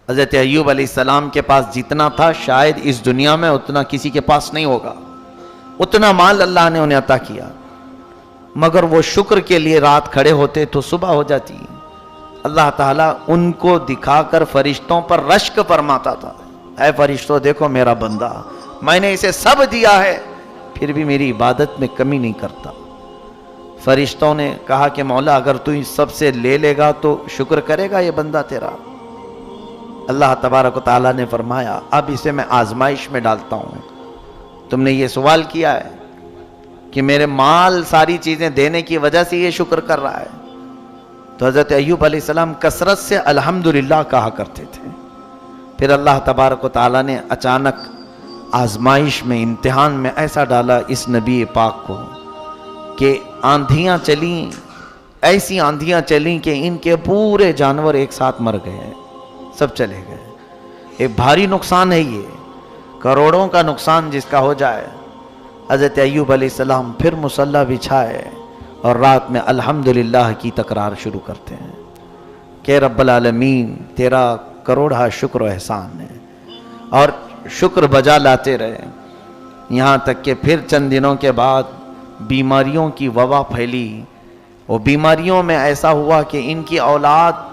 حضرت ایوب علیہ السلام کے پاس جتنا تھا شاید اس دنیا میں اتنا کسی کے پاس نہیں ہوگا، اتنا مال اللہ نے انہیں عطا کیا، مگر وہ شکر کے لیے رات کھڑے ہوتے تو صبح ہو جاتی، اللہ تعالیٰ ان کو دکھا کر فرشتوں پر رشک فرماتا تھا، اے فرشتوں دیکھو میرا بندہ، میں نے اسے سب دیا ہے پھر بھی میری عبادت میں کمی نہیں کرتا۔ فرشتوں نے کہا کہ مولا اگر تو اس سب سے لے لے گا تو شکر کرے گا یہ بندہ تیرا؟ اللہ تبارک و تعالیٰ نے فرمایا اب اسے میں آزمائش میں ڈالتا ہوں، تم نے یہ سوال کیا ہے کہ میرے مال ساری چیزیں دینے کی وجہ سے یہ شکر کر رہا ہے، تو حضرت ایوب علیہ السلام کثرت سے الحمدللہ کہا کرتے تھے۔ پھر اللہ تبارک و تعالیٰ نے اچانک آزمائش میں، امتحان میں ایسا ڈالا اس نبی پاک کو کہ آندھیاں چلیں، ایسی آندھیاں چلیں کہ ان کے پورے جانور ایک ساتھ مر گئے، سب چلے گئے۔ ایک بھاری نقصان ہے، یہ کروڑوں کا نقصان جس کا ہو جائے۔ حضرت ایوب علیہ السلام پھر مصلی بچھائے اور رات میں الحمدللہ کی تکرار شروع کرتے ہیں کہ رب العالمین تیرا کروڑا شکر و احسان ہے، اور شکر بجا لاتے رہے، یہاں تک کہ پھر چند دنوں کے بعد بیماریوں کی وبا پھیلی۔ وہ بیماریوں میں ایسا ہوا کہ ان کی اولاد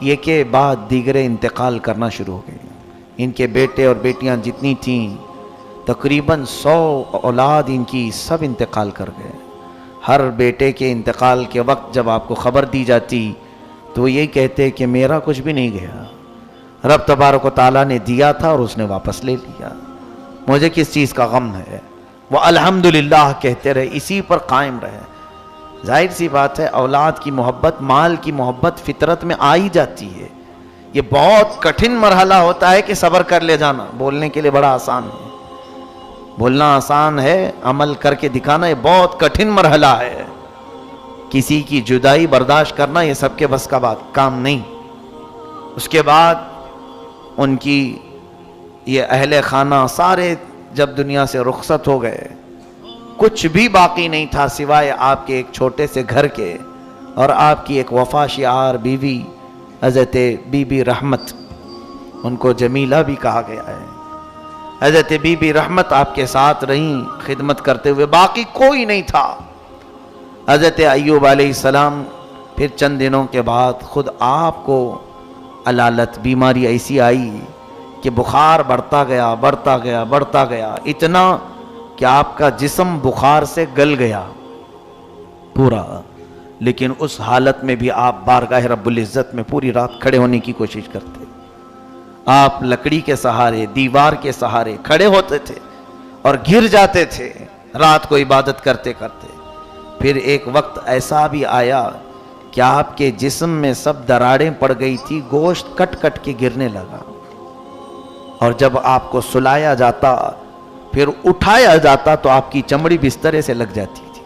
یہ کے بعد دیگرے انتقال کرنا شروع ہو گئی۔ ان کے بیٹے اور بیٹیاں جتنی تھیں تقریباً 100 اولاد ان کی سب انتقال کر گئے۔ ہر بیٹے کے انتقال کے وقت جب آپ کو خبر دی جاتی تو وہ یہی کہتے کہ میرا کچھ بھی نہیں گیا، رب تبارک و تعالیٰ نے دیا تھا اور اس نے واپس لے لیا، مجھے کس چیز کا غم ہے۔ وہ الحمدللہ کہتے رہے، اسی پر قائم رہے۔ ظاہر سی بات ہے اولاد کی محبت، مال کی محبت فطرت میں آ ہی جاتی ہے۔ یہ بہت کٹھن مرحلہ ہوتا ہے کہ صبر کر لے جانا، بولنے کے لیے بڑا آسان ہے، بولنا آسان ہے، عمل کر کے دکھانا یہ بہت کٹھن مرحلہ ہے۔ کسی کی جدائی برداشت کرنا یہ سب کے بس کا بات کام نہیں۔ اس کے بعد ان کی یہ اہل خانہ سارے جب دنیا سے رخصت ہو گئے، کچھ بھی باقی نہیں تھا سوائے آپ کے ایک چھوٹے سے گھر کے اور آپ کی ایک وفا شعار بیوی حضرت بی بی رحمت، ان کو جمیلہ بھی کہا گیا ہے۔ حضرت بی بی رحمت آپ کے ساتھ رہیں خدمت کرتے ہوئے، باقی کوئی نہیں تھا۔ حضرت ایوب علیہ السلام پھر چند دنوں کے بعد خود آپ کو علالت بیماری ایسی آئی کہ بخار بڑھتا گیا بڑھتا گیا بڑھتا گیا، اتنا کہ آپ کا جسم بخار سے گل گیا پورا، لیکن اس حالت میں بھی آپ بارگاہ رب العزت میں پوری رات کھڑے ہونے کی کوشش کرتے۔ آپ لکڑی کے سہارے، دیوار کے سہارے کھڑے ہوتے تھے اور گر جاتے تھے رات کو عبادت کرتے کرتے۔ پھر ایک وقت ایسا بھی آیا کہ آپ کے جسم میں سب دراڑیں پڑ گئی تھی، گوشت کٹ کٹ کے گرنے لگا، اور جب آپ کو سلایا جاتا پھر اٹھایا جاتا تو آپ کی چمڑی بسترے سے لگ جاتی تھی۔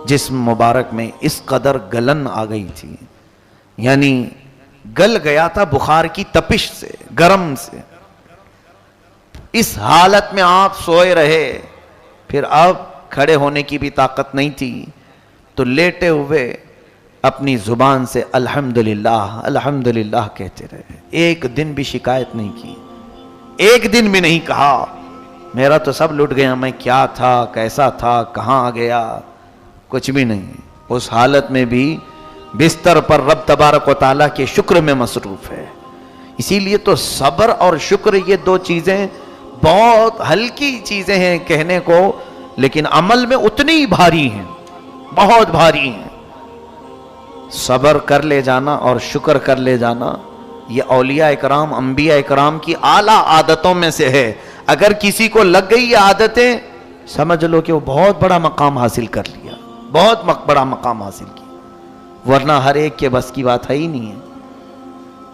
جسم مبارک میں اس قدر گلن آ گئی تھی، یعنی گل گیا تھا بخار کی تپش سے، گرم سے۔ اس حالت میں آپ سوئے رہے، پھر اب کھڑے ہونے کی بھی طاقت نہیں تھی، تو لیٹے ہوئے اپنی زبان سے الحمدللہ الحمدللہ کہتے رہے، ایک دن بھی شکایت نہیں کی، ایک دن بھی نہیں کہا میرا تو سب لٹ گیا، میں کیا تھا، کیسا تھا، کہاں آ گیا، کچھ بھی نہیں۔ اس حالت میں بھی بستر پر رب تبارک و تعالیٰ کے شکر میں مصروف ہے۔ اسی لیے تو صبر اور شکر یہ دو چیزیں بہت ہلکی چیزیں ہیں کہنے کو، لیکن عمل میں اتنی ہی بھاری ہیں، بہت بھاری ہیں۔ صبر کر لے جانا اور شکر کر لے جانا یہ اولیاء اکرام، انبیاء اکرام کی اعلیٰ عادتوں میں سے ہے۔ اگر کسی کو لگ گئی یہ عادتیں، سمجھ لو کہ وہ بہت بڑا مقام حاصل کر لیا، بہت بڑا مقام حاصل کیا، ورنہ ہر ایک کے بس کی بات ہے ہی نہیں ہے۔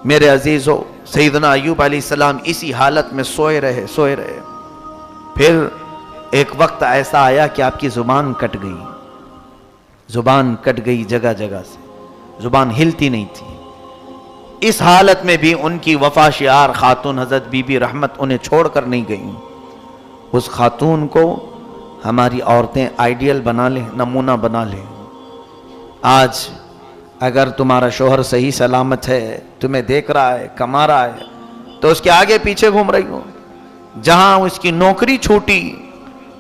میرے عزیزو، سیدنا ایوب علیہ السلام اسی حالت میں سوئے رہے سوئے رہے۔ پھر ایک وقت ایسا آیا کہ آپ کی زبان کٹ گئی، زبان کٹ گئی جگہ جگہ سے، زبان ہلتی نہیں تھی۔ اس حالت میں بھی ان کی وفا شعار خاتون حضرت بی بی رحمت انہیں چھوڑ کر نہیں گئیں۔ اس خاتون کو ہماری عورتیں آئیڈیل بنا لیں، نمونہ بنا لیں۔ آج اگر تمہارا شوہر صحیح سلامت ہے، تمہیں دیکھ رہا ہے، کما رہا ہے، تو اس کے آگے پیچھے گھوم رہی ہو. جہاں اس کی نوکری چھوٹی،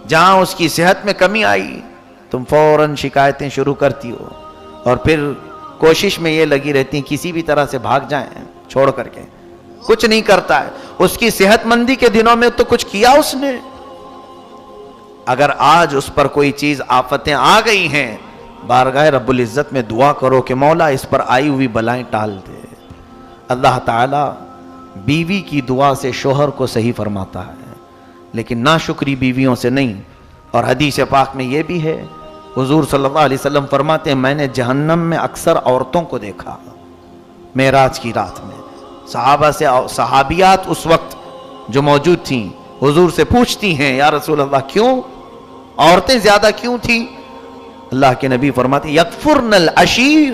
جہاں اس کی صحت میں کمی آئی، تم فوراً شکایتیں شروع کرتی ہو اور پھر کوشش میں یہ لگی رہتی ہیں کسی بھی طرح سے بھاگ جائیں چھوڑ کر کے. کچھ نہیں کرتا ہے. اس کی صحت مندی کے دنوں میں تو کچھ کیا اس نے. اگر آج اس پر کوئی چیز آفتیں آ گئی ہیں، بارگاہ رب العزت میں دعا کرو کہ مولا اس پر آئی ہوئی بلائیں ٹال دے. اللہ تعالیٰ بیوی کی دعا سے شوہر کو صحیح فرماتا ہے، لیکن ناشکری بیویوں سے نہیں. اور حدیث پاک میں یہ بھی ہے، حضور صلی اللہ علیہ وسلم فرماتے ہیں میں نے جہنم میں اکثر عورتوں کو دیکھا معراج کی رات میں. صحابہ سے صحابیات اس وقت جو موجود تھیں حضور سے پوچھتی ہیں یا رسول اللہ کیوں عورتیں زیادہ کیوں تھیں؟ اللہ کے نبی فرماتے ہیں یکفرن العشیر،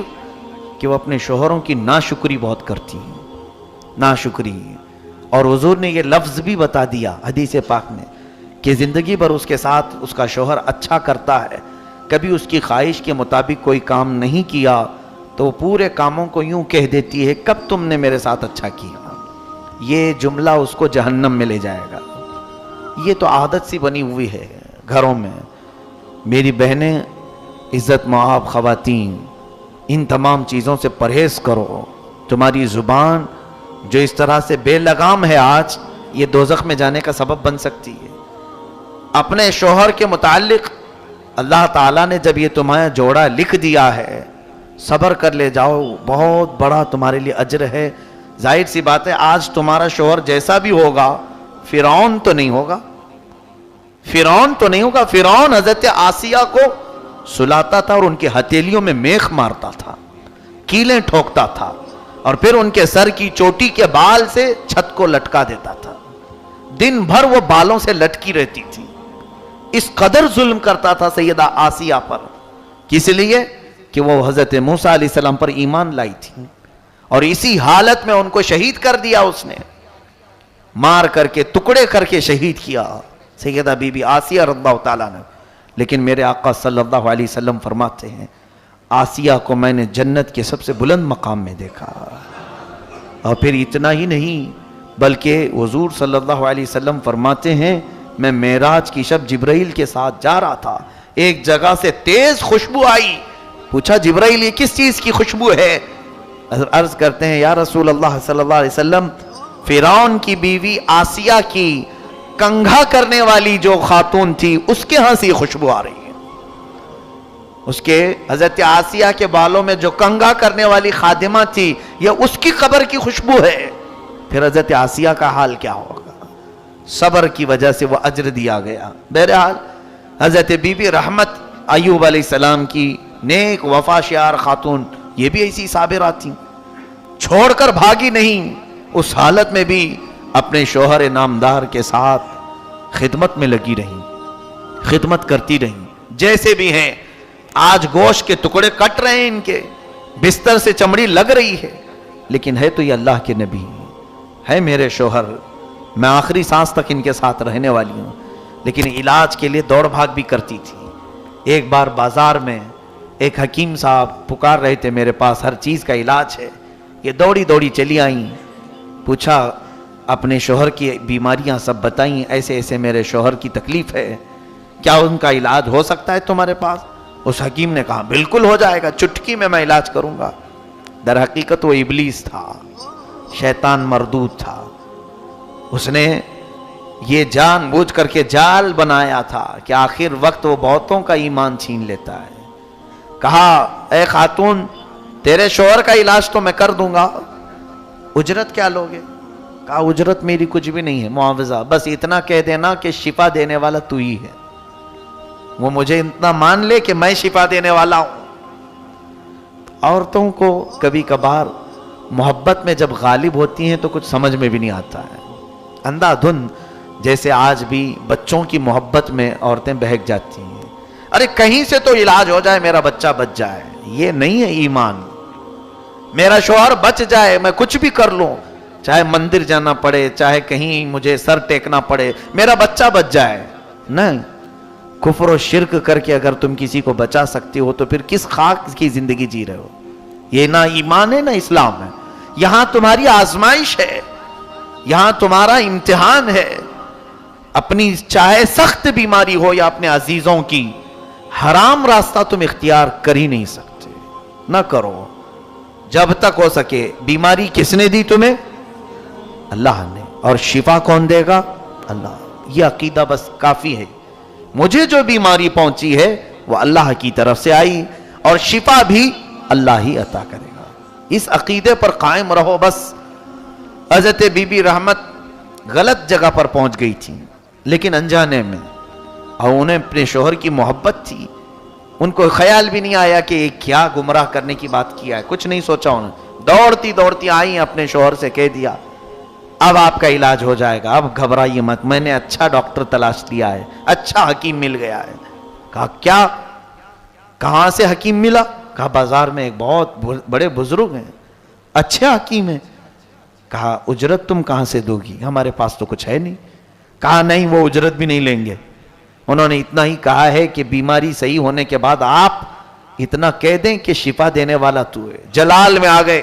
کہ وہ اپنے شوہروں کی ناشکری بہت کرتی ہیں. ناشکری. اور حضور نے یہ لفظ بھی بتا دیا حدیث پاک میں کہ زندگی بھر اس کے ساتھ اس کا شوہر اچھا کرتا ہے، کبھی اس کی خواہش کے مطابق کوئی کام نہیں کیا تو وہ پورے کاموں کو یوں کہہ دیتی ہے کب تم نے میرے ساتھ اچھا کیا. یہ جملہ اس کو جہنم میں لے جائے گا. یہ تو عادت سی بنی ہوئی ہے گھروں میں. میری بہنیں، عزت مآب خواتین، ان تمام چیزوں سے پرہیز کرو. تمہاری زبان جو اس طرح سے بے لگام ہے آج، یہ دوزخ میں جانے کا سبب بن سکتی ہے. اپنے شوہر کے متعلق اللہ تعالیٰ نے جب یہ تمہارا جوڑا لکھ دیا ہے، صبر کر لے جاؤ، بہت بڑا تمہارے لیے اجر ہے. ظاہر سی بات ہے آج تمہارا شوہر جیسا بھی ہوگا فرعون تو نہیں ہوگا. فرعون تو نہیں ہوگا. فرعون حضرت آسیہ کو سلاتا تھا اور ان کی ہتھیلیوں میں میخ مارتا تھا، کیلیں ٹھوکتا تھا، اور پھر ان کے سر کی چوٹی کے بال سے چھت کو لٹکا دیتا تھا. دن بھر وہ بالوں سے لٹکی رہتی تھی. اس قدر ظلم کرتا تھا سیدہ آسیہ پر. کس لیے؟ کہ وہ حضرت موسیٰ علیہ السلام پر ایمان لائی تھی، اور اسی حالت میں ان کو شہید کر دیا. اس نے مار کر کے ٹکڑے کر کے شہید کیا سیدہ بی بی آسیہ رضی اللہ تعالیٰ نے. لیکن میرے آقا صلی اللہ علیہ وسلم فرماتے ہیں آسیہ کو میں نے جنت کے سب سے بلند مقام میں دیکھا. اور پھر اتنا ہی نہیں بلکہ حضور صلی اللہ علیہ وسلم فرماتے ہیں میں معراج کی شب جبرائیل کے ساتھ جا رہا تھا، ایک جگہ سے تیز خوشبو آئی. پوچھا جبرائیل یہ کس چیز کی خوشبو ہے؟ عرض کرتے ہیں یا رسول اللہ صلی اللہ علیہ وسلم فرعون کی بیوی آسیہ کی کنگھا کرنے والی جو خاتون تھی اس کے ہاں سے یہ خوشبو آ رہی ہے. اس کے حضرت آسیہ کے بالوں میں جو کنگھا کرنے والی خادمہ تھی یہ اس کی قبر کی خوشبو ہے. پھر حضرت آسیہ کا حال کیا ہوگا؟ صبر کی وجہ سے وہ اجر دیا گیا. بہرحال حضرت بی بی رحمت ایوب علیہ السلام کی نیک وفا شعار خاتون یہ بھی ایسی صابرات تھیں، چھوڑ کر بھاگی نہیں. اس حالت میں بھی اپنے شوہر نامدار کے ساتھ خدمت میں لگی رہی، خدمت کرتی رہی. جیسے بھی ہیں آج گوشت کے ٹکڑے کٹ رہے ہیں، ان کے بستر سے چمڑی لگ رہی ہے، لیکن ہے تو یہ اللہ کے نبی ہے میرے شوہر، میں آخری سانس تک ان کے ساتھ رہنے والی ہوں. لیکن علاج کے لیے دوڑ بھاگ بھی کرتی تھی. ایک بار بازار میں ایک حکیم صاحب پکار رہے تھے میرے پاس، ہر چیز کا علاج ہے. یہ دوڑی دوڑی چلی آئیں، پوچھا اپنے شوہر کی بیماریاں سب بتائیں، ایسے ایسے میرے شوہر کی تکلیف ہے، کیا ان کا علاج ہو سکتا ہے تمہارے پاس؟ اس حکیم نے کہا بالکل ہو جائے گا، چٹکی میں علاج کروں گا. در حقیقت وہ ابلیس تھا، شیطان مردود تھا. اس نے یہ جان بوجھ کر کے جال بنایا تھا کہ آخر وقت وہ بہتوں کا ایمان چھین لیتا ہے. کہا اے خاتون تیرے شوہر کا علاج تو میں کر دوں گا، اجرت کیا لوگے؟ کہا اجرت میری کچھ بھی نہیں ہے، معاوضہ بس اتنا کہہ دینا کہ شفا دینے والا تو ہی ہے. وہ مجھے اتنا مان لے کہ میں شفا دینے والا ہوں. عورتوں کو کبھی کبھار محبت میں جب غالب ہوتی ہیں تو کچھ سمجھ میں بھی نہیں آتا ہے. اندھا دھند جیسے آج بھی بچوں کی محبت میں عورتیں بہک جاتی ہیں. ارے کہیں سے تو علاج ہو جائے، میرا بچہ بچ جائے. یہ نہیں ہے ایمان. میرا شوہر بچ جائے، میں کچھ بھی کر لوں، چاہے مندر جانا پڑے، چاہے کہیں مجھے سر ٹیکنا پڑے، میرا بچہ بچ جائے. نہیں، کفر و شرک کر کے اگر تم کسی کو بچا سکتے ہو تو پھر کس خاک کی زندگی جی رہے ہو؟ یہ نہ ایمان ہے نہ اسلام ہے. یہاں تمہاری آزمائش ہے. یہاں تمہارا امتحان ہے. اپنی چاہے سخت بیماری ہو یا اپنے عزیزوں کی، حرام راستہ تم اختیار کر ہی نہیں سکتے. نہ کرو جب تک ہو سکے. بیماری کس نے دی تمہیں؟ اللہ نے. اور شفا کون دے گا؟ اللہ. یہ عقیدہ بس کافی ہے. مجھے جو بیماری پہنچی ہے وہ اللہ کی طرف سے آئی، اور شفا بھی اللہ ہی عطا کرے گا. اس عقیدے پر قائم رہو بس. حضرت بی بی رحمت غلط جگہ پر پہنچ گئی تھی لیکن انجانے میں، اور انہیں اپنے شوہر کی محبت تھی. ان کو خیال بھی نہیں آیا کہ کیا گمراہ کرنے کی بات کیا ہے، کچھ نہیں سوچا. انہوں دوڑتی دوڑتی آئی اپنے شوہر سے کہہ دیا اب آپ کا علاج ہو جائے گا، اب گھبرائیے مت، میں نے اچھا ڈاکٹر تلاش لیا ہے، اچھا حکیم مل گیا ہے. کہا کیا؟ کہاں سے حکیم ملا؟ کہا بازار میں ایک بہت بڑے بزرگ ہیں، اچھے حکیم ہیں. کہا اجرت تم کہاں سے دو گی؟ ہمارے پاس تو کچھ ہے نہیں. کہا نہیں، وہ اجرت بھی نہیں لیں گے. انہوں نے اتنا ہی کہا ہے کہ بیماری صحیح ہونے کے بعد آپ اتنا کہہ دیں کہ شفا دینے والا تو ہے. جلال میں آ گئے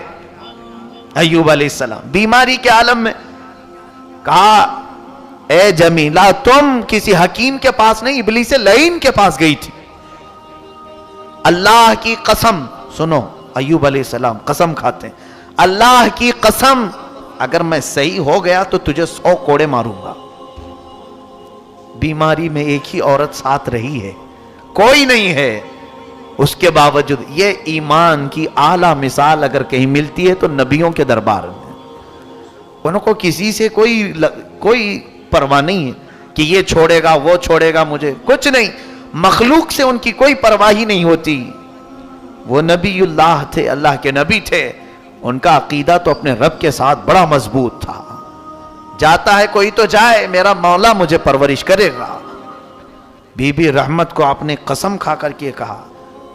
ایوب علیہ السلام بیماری کے عالم میں. کہا اے جمیلہ تم کسی حکیم کے پاس نہیں، ابلیس لعین کے پاس گئی تھی. اللہ کی قسم سنو، ایوب علیہ السلام قسم کھاتے ہیں، اللہ کی قسم اگر میں صحیح ہو گیا تو تجھے 100 کوڑے ماروں گا. بیماری میں ایک ہی عورت ساتھ رہی ہے، کوئی نہیں ہے. اس کے باوجود یہ ایمان کی اعلیٰ مثال اگر کہیں ملتی ہے تو نبیوں کے دربار میں. انہوں کو کسی سے کوئی پرواہ نہیں ہے کہ یہ چھوڑے گا وہ چھوڑے گا، مجھے کچھ نہیں. مخلوق سے ان کی کوئی پرواہ ہی نہیں ہوتی. وہ نبی اللہ تھے، اللہ کے نبی تھے. ان کا عقیدہ تو اپنے رب کے ساتھ بڑا مضبوط تھا. جاتا ہے کوئی تو جائے، میرا مولا مجھے پرورش کرے گا. بی بی رحمت کو آپ نے قسم کھا کر کے کہا،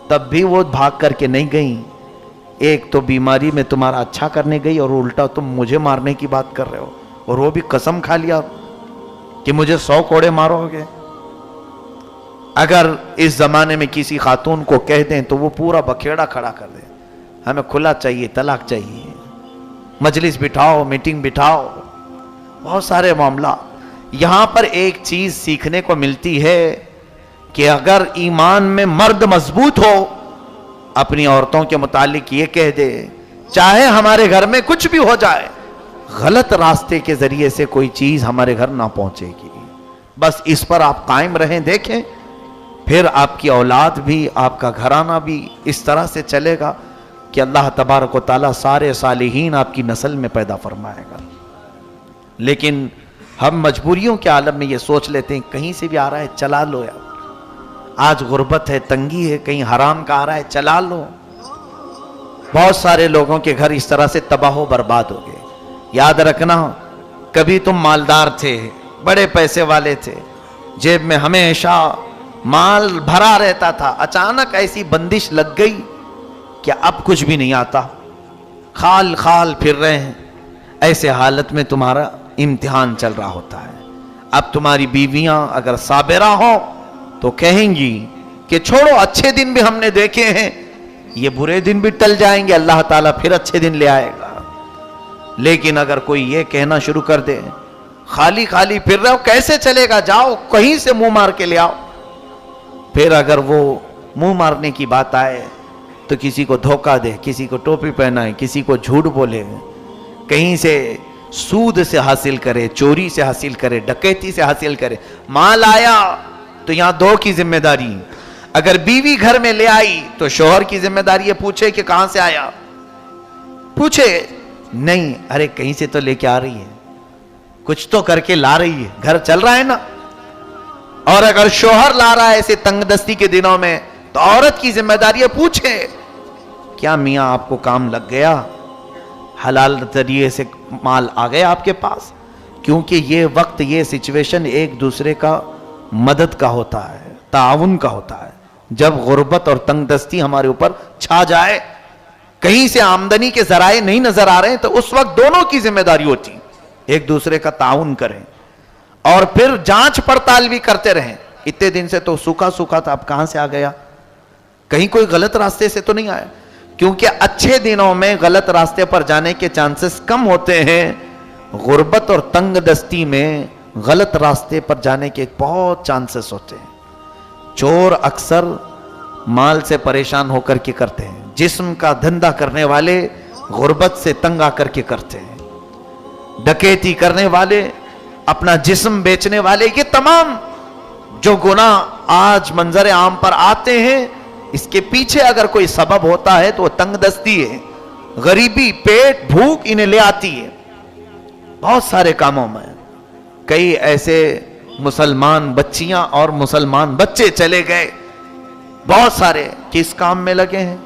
تب بھی وہ بھاگ کر کے نہیں گئیں. ایک تو بیماری میں تمہارا اچھا کرنے گئی اور الٹا تم مجھے مارنے کی بات کر رہے ہو، اور وہ بھی قسم کھا لیا کہ مجھے 100 کوڑے مارو گے. اگر اس زمانے میں کسی خاتون کو کہہ دیں تو وہ پورا بکھیڑا کھڑا کر دیں، ہمیں کھلا چاہیے، طلاق چاہیے، مجلس بٹھاؤ، میٹنگ بٹھاؤ، بہت سارے معاملات. یہاں پر ایک چیز سیکھنے کو ملتی ہے کہ اگر ایمان میں مرد مضبوط ہو، اپنی عورتوں کے متعلق یہ کہہ دے چاہے ہمارے گھر میں کچھ بھی ہو جائے، غلط راستے کے ذریعے سے کوئی چیز ہمارے گھر نہ پہنچے گی. بس اس پر آپ قائم رہیں. دیکھیں پھر آپ کی اولاد بھی، آپ کا گھرانہ بھی اس طرح سے چلے گا کہ اللہ تبارک و تعالیٰ سارے صالحین آپ کی نسل میں پیدا فرمائے گا. لیکن ہم مجبوریوں کے عالم میں یہ سوچ لیتے ہیں کہیں سے بھی آ رہا ہے چلا لو. یار آج غربت ہے، تنگی ہے، کہیں حرام کا آ رہا ہے چلا لو. بہت سارے لوگوں کے گھر اس طرح سے تباہ و برباد ہو گئے. یاد رکھنا، کبھی تم مالدار تھے، بڑے پیسے والے تھے، جیب میں ہمیشہ مال بھرا رہتا تھا، اچانک ایسی بندش لگ گئی کہ اب کچھ بھی نہیں آتا، خال خال پھر رہے ہیں. ایسے حالت میں تمہارا امتحان چل رہا ہوتا ہے. اب تمہاری بیویاں اگر صابرہ ہوں تو کہیں گی کہ چھوڑو، اچھے دن بھی ہم نے دیکھے ہیں، یہ برے دن بھی ٹل جائیں گے، اللہ تعالیٰ پھر اچھے دن لے آئے گا. لیکن اگر کوئی یہ کہنا شروع کر دے خالی خالی پھر رہے ہو، کیسے چلے گا، جاؤ کہیں سے منہ مار کے لے آؤ. پھر اگر وہ منہ مارنے کی بات آئے تو کسی کو دھوکہ دے، کسی کو ٹوپی پہنائے، کسی کو جھوٹ بولے، کہیں سے سود سے حاصل کرے، چوری سے حاصل کرے، ڈکیتی سے حاصل کرے. مال آیا تو یہاں دو کی ذمہ داری. اگر بیوی گھر میں لے آئی تو شوہر کی ذمہ داری یہ پوچھے کہ کہاں سے آیا، پوچھے نہیں، ارے کہیں سے تو لے کے آ رہی ہے، کچھ تو کر کے لا رہی ہے، گھر چل رہا ہے نا. اور اگر شوہر لا رہا ہے ایسے تنگ دستی کے دنوں میں تو عورت کی ذمہ داری ہے پوچھے کیا میاں آپ کو کام لگ گیا، حلال ذریعے سے مال آ گیا آپ کے پاس. کیونکہ یہ وقت، یہ سچویشن ایک دوسرے کا مدد کا ہوتا ہے، تعاون کا ہوتا ہے. جب غربت اور تنگ دستی ہمارے اوپر چھا جائے، کہیں سے آمدنی کے ذرائع نہیں نظر آ رہے ہیں، تو اس وقت دونوں کی ذمہ داری ہوتی، ایک دوسرے کا تعاون کریں اور پھر جانچ پڑتال بھی کرتے رہیں. اتنے دن سے تو سوکھا سوکھا تھا، اب کہاں سے آ گیا، کہیں کوئی غلط راستے سے تو نہیں آیا. کیونکہ اچھے دنوں میں غلط راستے پر جانے کے چانسز کم ہوتے ہیں، غربت اور تنگ دستی میں غلط راستے پر جانے کے بہت چانسز ہوتے ہیں. چور اکثر مال سے پریشان ہو کر کے کرتے ہیں. جسم کا دھندا کرنے والے غربت سے تنگ آ کر کے کرتے ہیں. ڈکیتی کرنے والے، اپنا جسم بیچنے والے، یہ تمام جو گناہ آج منظر عام پر آتے ہیں، اس کے پیچھے اگر کوئی سبب ہوتا ہے تو وہ تنگ دستی ہے. غریبی، پیٹ، بھوک انہیں لے آتی ہے بہت سارے کاموں میں. کئی ایسے مسلمان بچیاں اور مسلمان بچے چلے گئے بہت سارے، کس کام میں لگے ہیں؟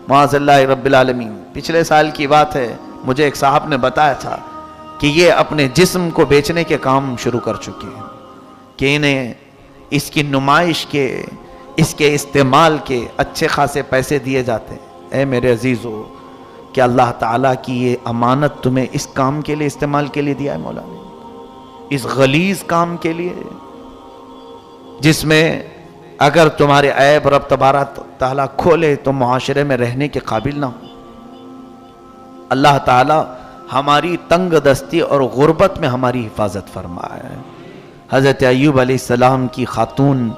معاذ اللہ رب العالمین. پچھلے سال کی بات ہے، مجھے ایک صاحب نے بتایا تھا کہ یہ اپنے جسم کو بیچنے کے کام شروع کر چکے ہیں کہ انہیں اس کی نمائش کے، اس کے استعمال کے اچھے خاصے پیسے دیے جاتے ہیں. اے میرے عزیزو، کہ اللہ تعالیٰ کی یہ امانت تمہیں اس کام کے لیے استعمال کے لیے دیا ہے مولا نے، اس غلیظ کام کے لیے جس میں اگر تمہارے عیب رب تبارک تعالیٰ کھولے تو معاشرے میں رہنے کے قابل نہ ہو. اللہ تعالیٰ ہماری تنگ دستی اور غربت میں ہماری حفاظت فرمائے. حضرت ایوب علیہ السلام کی خاتون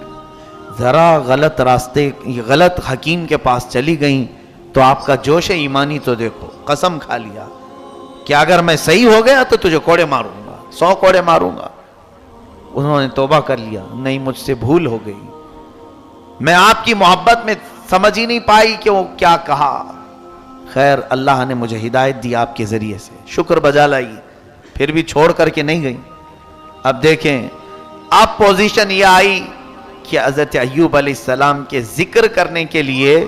ذرا غلط راستے، غلط حکیم کے پاس چلی گئیں تو آپ کا جوش ایمانی تو دیکھو، قسم کھا لیا کہ اگر میں صحیح ہو گیا تو تجھے کوڑے ماروں گا، 100 کوڑے ماروں گا. انہوں نے توبہ کر لیا، نہیں مجھ سے بھول ہو گئی، میں آپ کی محبت میں سمجھ ہی نہیں پائی کہ وہ کیا کہا. خیر اللہ نے مجھے ہدایت دی آپ کے ذریعے سے، شکر بجا لائی، پھر بھی چھوڑ کر کے نہیں گئی. اب دیکھیں اب پوزیشن یہ آئی کہ حضرت ایوب علیہ السلام کے ذکر کرنے کے لیے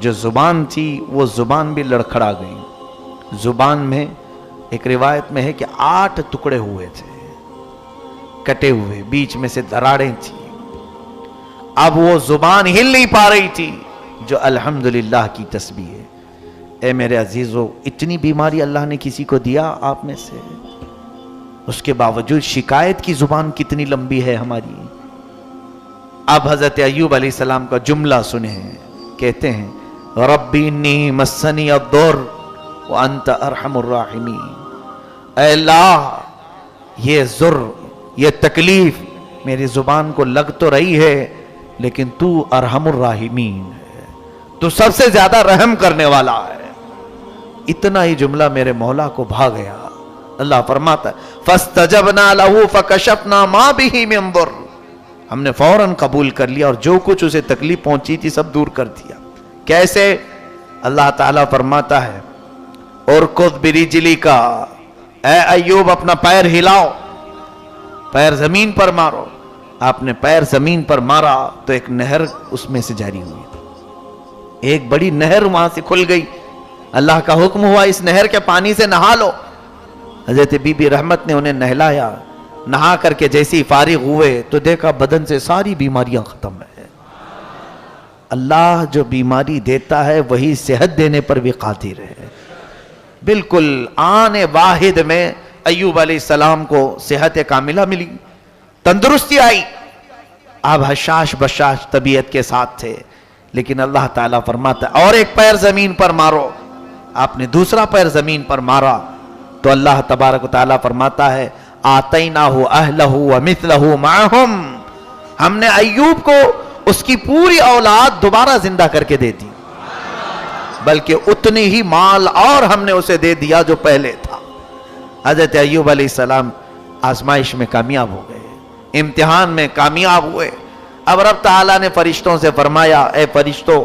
جو زبان تھی وہ زبان بھی لڑکھڑا گئی. زبان میں ایک روایت میں ہے کہ 8 ٹکڑے ہوئے تھے، کٹے ہوئے، بیچ میں سے دراڑیں تھی. اب وہ زبان ہل نہیں پا رہی تھی جو الحمدللہ کی تسبیح ہے. اے میرے عزیزو، اتنی بیماری اللہ نے کسی کو دیا آپ میں سے، اس کے باوجود شکایت کی زبان کتنی لمبی ہے ہماری. اب حضرت ایوب علیہ السلام کا جملہ سنیں، کہتے ہیں ربی انی مسنی الضر وانت ارحم الراحمین. اے اللہ، یہ ضر، یہ تکلیف میری زبان کو لگ تو رہی ہے لیکن تو ارحم الراحمین ہے، تو سب سے زیادہ رحم کرنے والا ہے. اتنا ہی جملہ میرے مولا کو بھا گیا. اللہ فرماتا ہے فاستجبنا له فکشفنا ما به من ضر، ہم نے فوراً قبول کر لیا اور جو کچھ اسے تکلیف پہنچی تھی سب دور کر دیا. کیسے؟ اللہ تعالیٰ فرماتا ہے ارکض برجلک، اے ایوب اپنا پیر ہلاؤ، پیر زمین پر مارو. آپ نے پیر زمین پر مارا تو ایک نہر اس میں سے جاری ہوئی، ایک بڑی نہر وہاں سے کھل گئی. اللہ کا حکم ہوا اس نہر کے پانی سے نہا لو. حضرت بی بی رحمت نے انہیں نہلایا. نہا کر کے جیسے فارغ ہوئے تو دیکھا بدن سے ساری بیماریاں ختم ہیں. اللہ جو بیماری دیتا ہے وہی صحت دینے پر بھی قادر ہے. بالکل آن واحد میں ایوب علیہ السلام کو صحت کاملہ ملی، تندرستی آئی. آپ حشاش بشاش طبیعت کے ساتھ تھے، لیکن اللہ تعالیٰ فرماتا ہے اور ایک پیر زمین پر مارو. آپ نے دوسرا پیر زمین پر مارا تو اللہ تبارک و تعالیٰ فرماتا ہے آتیناہ اہلہ ومثلہ معہم، ہم نے ایوب کو اس کی پوری اولاد دوبارہ زندہ کر کے دے دی، بلکہ اتنی ہی مال اور ہم نے اسے دے دیا جو پہلے تھا. حضرت ایوب علیہ السلام آزمائش میں کامیاب ہو گئے، امتحان میں کامیاب ہوئے. اب رب تعالیٰ نے فرشتوں سے فرمایا اے فرشتوں،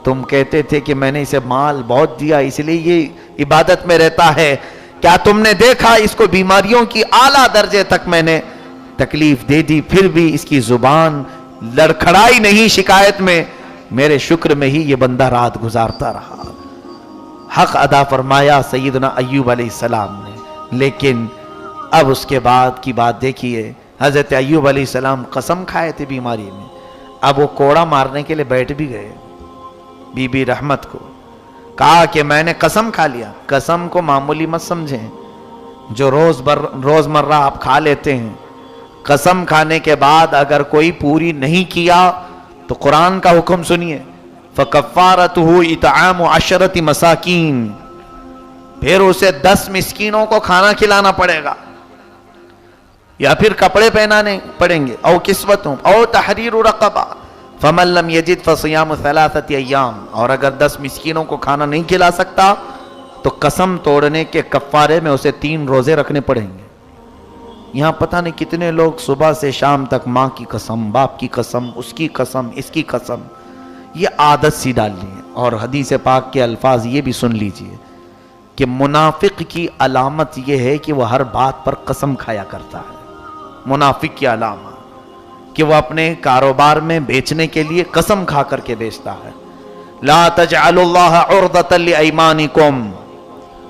تم کہتے تھے کہ میں نے اسے مال بہت دیا اس لیے یہ عبادت میں رہتا ہے، کیا تم نے دیکھا اس کو بیماریوں کی اعلیٰ درجے تک میں نے تکلیف دے دی، پھر بھی اس کی زبان لڑکھڑائی نہیں شکایت میں، میرے شکر میں ہی یہ بندہ رات گزارتا رہا. حق ادا فرمایا سیدنا ایوب علیہ السلام نے. لیکن اب اس کے بعد کی بات دیکھیے، حضرت ایوب علیہ السلام قسم کھائے تھے بیماری میں. اب وہ کوڑا مارنے کے لیے بیٹھ بھی گئے. بی بی رحمت کو کہا کہ میں نے قسم کھا لیا. قسم کو معمولی مت سمجھیں جو روزمرہ آپ کھا لیتے ہیں. قسم کھانے کے بعد اگر کوئی پوری نہیں کیا تو قرآن کا حکم سنیے فَكَفَّارَتُهُ إِطْعَامُ 10 مساکین. پھر اسے 10 مسکینوں کو کھانا کھلانا پڑے گا، یا پھر کپڑے پہنانے پڑیں گے، او کسوتوں او تحریر رقبہ فمن لم یجد فصیام 3 ایام، اور اگر 10 مسکینوں کو کھانا نہیں کھلا سکتا تو قسم توڑنے کے کفارے میں اسے 3 روزے رکھنے پڑیں گے۔ یہاں پتہ نہیں کتنے لوگ صبح سے شام تک ماں کی قسم، باپ کی قسم، اس کی قسم، اس کی قسم، یہ عادت سی ڈال لی ہے۔ اور حدیث پاک کے الفاظ یہ بھی سن لیجئے کہ منافق کی علامت یہ ہے کہ وہ ہر بات پر قسم کھایا کرتا ہے۔ منافق کی علامت کہ وہ اپنے کاروبار میں بیچنے کے لیے قسم کھا کر کے بیچتا ہے۔ لا تجعلوا اللہ عرضۃ لایمانکم،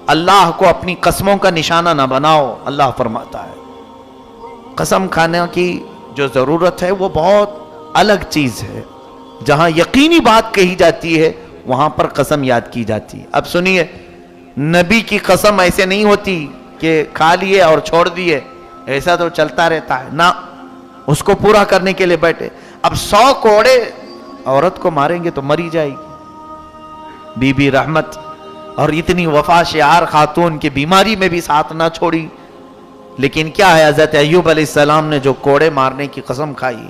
اللہ کو اپنی قسموں کا نشانہ نہ بناؤ، اللہ فرماتا ہے۔ قسم کھانے کی جو ضرورت ہے وہ بہت الگ چیز ہے، جہاں یقینی بات کہی جاتی ہے وہاں پر قسم یاد کی جاتی ہے۔ اب سنیے، نبی کی قسم ایسے نہیں ہوتی کہ کھا لیے اور چھوڑ دیے، ایسا تو چلتا رہتا ہے نا، اس کو پورا کرنے کے لیے بیٹھے۔ اب 100 کوڑے عورت کو ماریں گے تو مری جائے گی۔ بی بی رحمت اور اتنی وفا شعار خاتون کی بیماری میں بھی ساتھ نہ چھوڑی، لیکن کیا ہے، حضرت ایوب علیہ السلام نے جو کوڑے مارنے کی قسم کھائی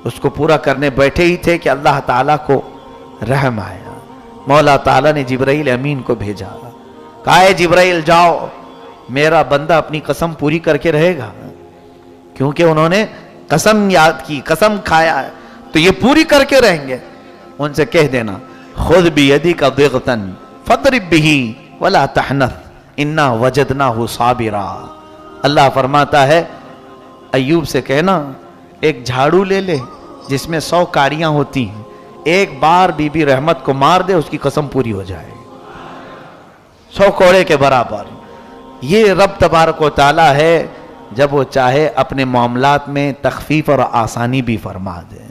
اس کو پورا کرنے بیٹھے ہی تھے کہ اللہ تعالیٰ کو رحم آیا، مولا تعالیٰ نے جبرائیل امین کو بھیجا، کہا ہے جبرائیل جاؤ، میرا بندہ اپنی قسم پوری کر کے رہے گا، کیونکہ انہوں نے قسم یاد کی، قسم کھایا ہے تو یہ پوری کر کے رہیں گے۔ ان سے کہہ دینا خذ بیدک ضغطا فاضرب به ولا تحنث انا وجدناه صابرا۔ اللہ فرماتا ہے ایوب سے کہنا ایک جھاڑو لے لے جس میں 100 کاڑیاں ہوتی ہیں، ایک بار بی بی رحمت کو مار دے، اس کی قسم پوری ہو جائے، 100 کوڑے کے برابر۔ یہ رب تبارک و تعالی ہے، جب وہ چاہے اپنے معاملات میں تخفیف اور آسانی بھی فرما دے۔